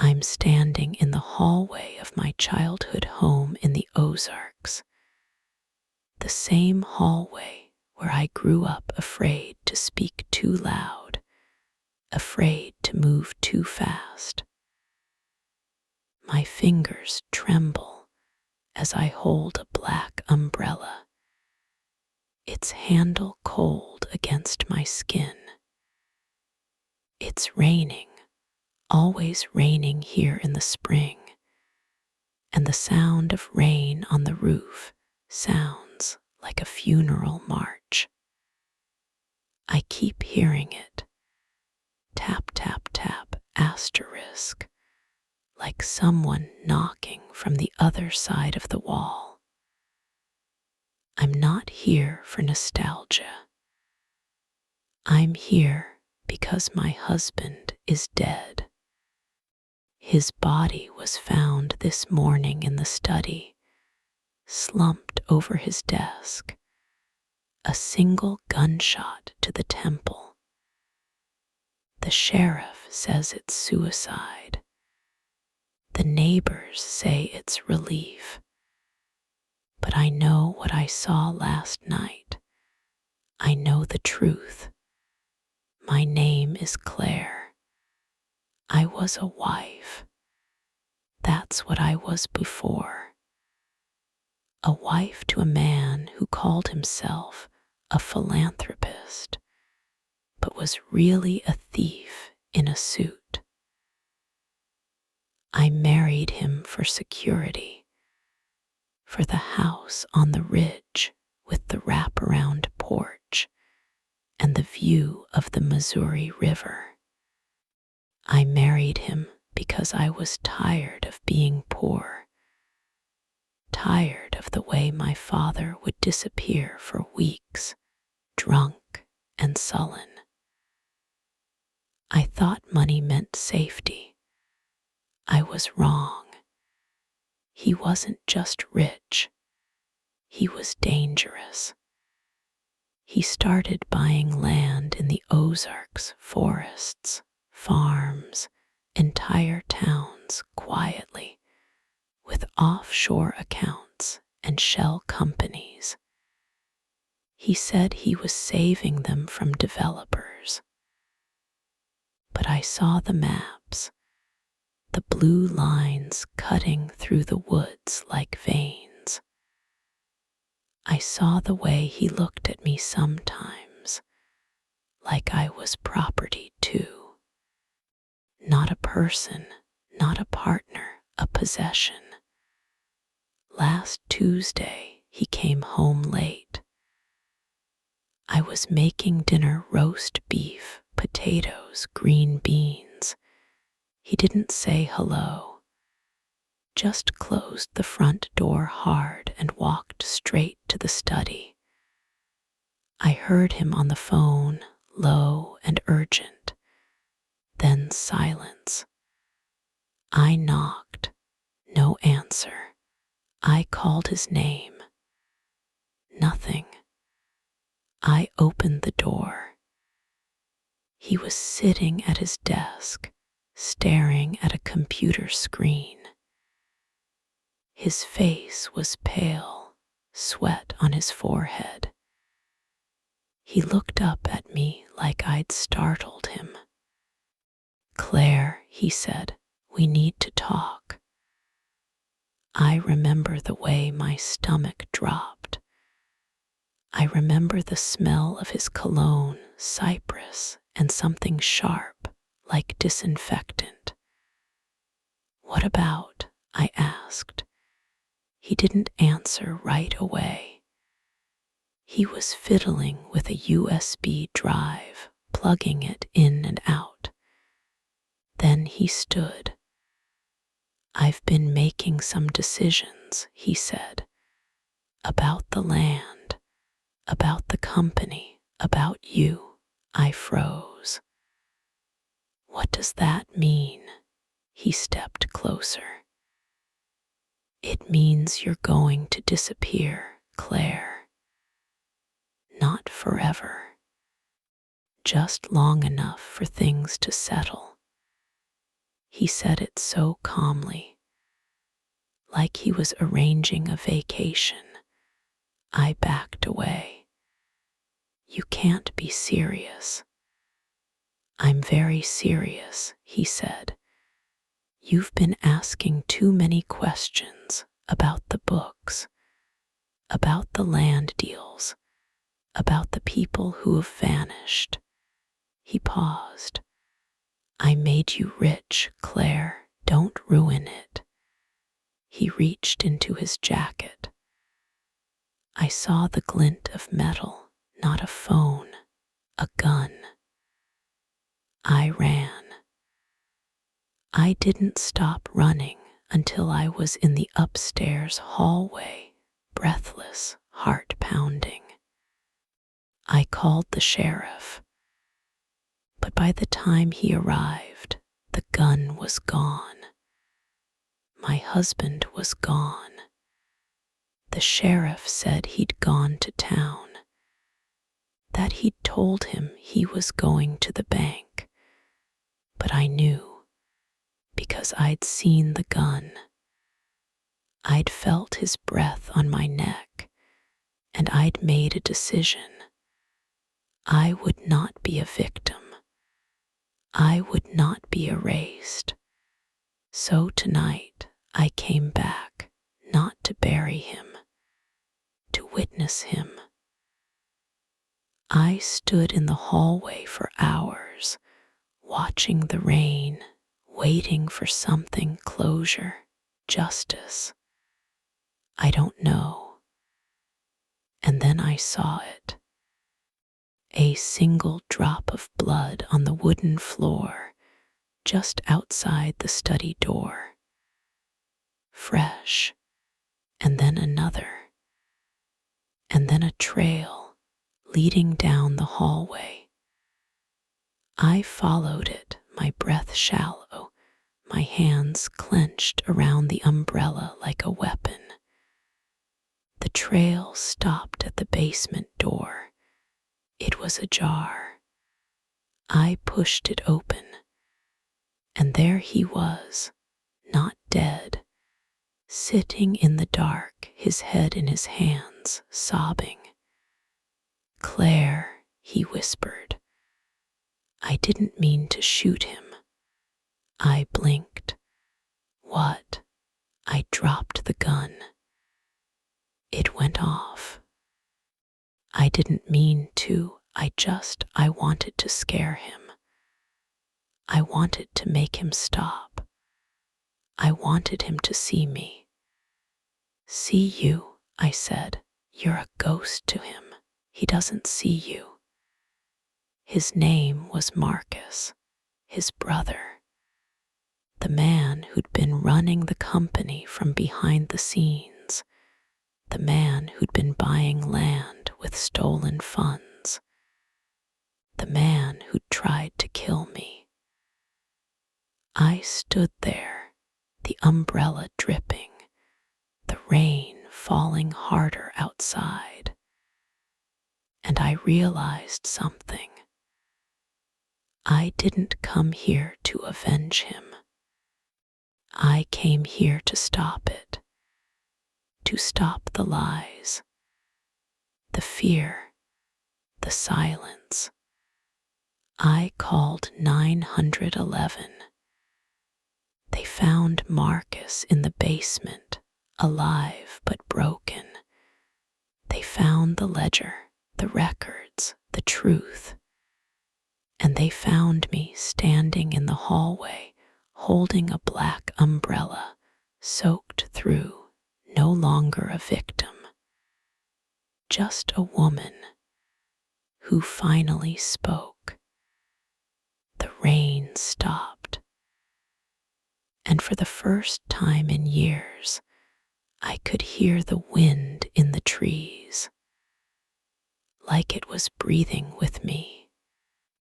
I'm standing in the hallway of my childhood home in the Ozarks, the same hallway where I grew up afraid to speak too loud, afraid to move too fast. My fingers tremble as I hold a black umbrella, its handle cold against my skin. It's raining, always raining here in the spring, and the sound of rain on the roof sounds like a funeral march. I keep hearing it, tap, tap, tap, asterisk, like someone knocking from the other side of the wall. I'm not here for nostalgia. I'm here because my husband is dead. His body was found this morning in the study, slumped over his desk, a single gunshot to the temple. The sheriff says it's suicide. The neighbors say it's relief. But I know what I saw last night. I know the truth. My name is Claire. I was a wife. That's what I was before. A wife to a man who called himself a philanthropist, but was really a thief in a suit. I married him for security, for the house on the ridge with the wraparound porch and the view of the Missouri River. I married him because I was tired of being poor, tired of the way my father would disappear for weeks, drunk and sullen. I thought money meant safety. I was wrong. He wasn't just rich. He was dangerous. He started buying land in the Ozarks, forests, farms, entire towns quietly, with offshore accounts and shell companies. He said he was saving them from developers. But I saw the maps, the blue lines cutting through the woods like veins. I saw the way he looked at me sometimes, like I was property too. Not a person, not a partner, a possession. Last Tuesday, he came home late. I was making dinner roast beef, potatoes, green beans. He didn't say hello, just closed the front door hard and walked straight to the study. I heard him on the phone, low and urgent, then silence. I knocked, no answer. I called his name. Nothing. I opened the door. He was sitting at his desk, staring at a computer screen. His face was pale, sweat on his forehead. He looked up at me like I'd startled him. "Claire," he said, "we need to talk." I remember the way my stomach dropped. I remember the smell of his cologne, cypress, and something sharp, like disinfectant. "What about?" I asked. He didn't answer right away. He was fiddling with a USB drive, plugging it in and out. Then he stood. "I've been making some decisions," he said, "about the land, about the company, about you." I froze. "What does that mean?" He stepped closer. "It means you're going to disappear, Claire. Not forever. Just long enough for things to settle. He said it so calmly, like he was arranging a vacation. I backed away. You can't be serious. I'm very serious, he said. You've been asking too many questions about the books, about the land deals, about the people who have vanished. He paused. I made you rich, Claire. Don't ruin it. He reached into his jacket. I saw the glint of metal, not a phone, a gun. I ran. I didn't stop running until I was in the upstairs hallway, breathless, heart pounding. I called the sheriff, but by the time he arrived, the gun was gone. My husband was gone. The sheriff said he'd gone to town, that he'd told him he was going to the bank, but I knew because I'd seen the gun. I'd felt his breath on my neck, and I'd made a decision. I would not be a victim. I would not be erased. So tonight I came back, not to bury him, to witness him. I stood in the hallway for hours, watching the rain, waiting for something, closure, justice. I don't know. And then I saw it. A single drop of blood on the wooden floor, just outside the study door. Fresh, and then another, and then a trail leading down the hallway. I followed it, my breath shallow, my hands clenched around the umbrella like a weapon. The trail stopped at the basement door. It was ajar. I pushed it open, and there he was, not dead, sitting in the dark, his head in his hands, sobbing. Claire, he whispered. I didn't mean to shoot him. I blinked. What? I dropped the gun. It went off. I didn't mean to. I wanted to scare him. I wanted to make him stop. I wanted him to see me. See you, I said. You're a ghost to him. He doesn't see you. His name was Marcus, his brother, the man who'd been running the company from behind the scenes, the man who'd been buying land with stolen funds, the man who'd tried to kill me. I stood there, the umbrella dripping, the rain falling harder outside, and I realized something. I didn't come here to avenge him. I came here to stop it, to stop the lies, the fear, the silence. I called 911. They found Marcus in the basement, alive but broken. They found the ledger, the records, the truth. And they found me standing in the hallway, holding a black umbrella, soaked through, no longer a victim. Just a woman who finally spoke. The rain stopped. And for the first time in years, I could hear the wind in the trees, like it was breathing with me.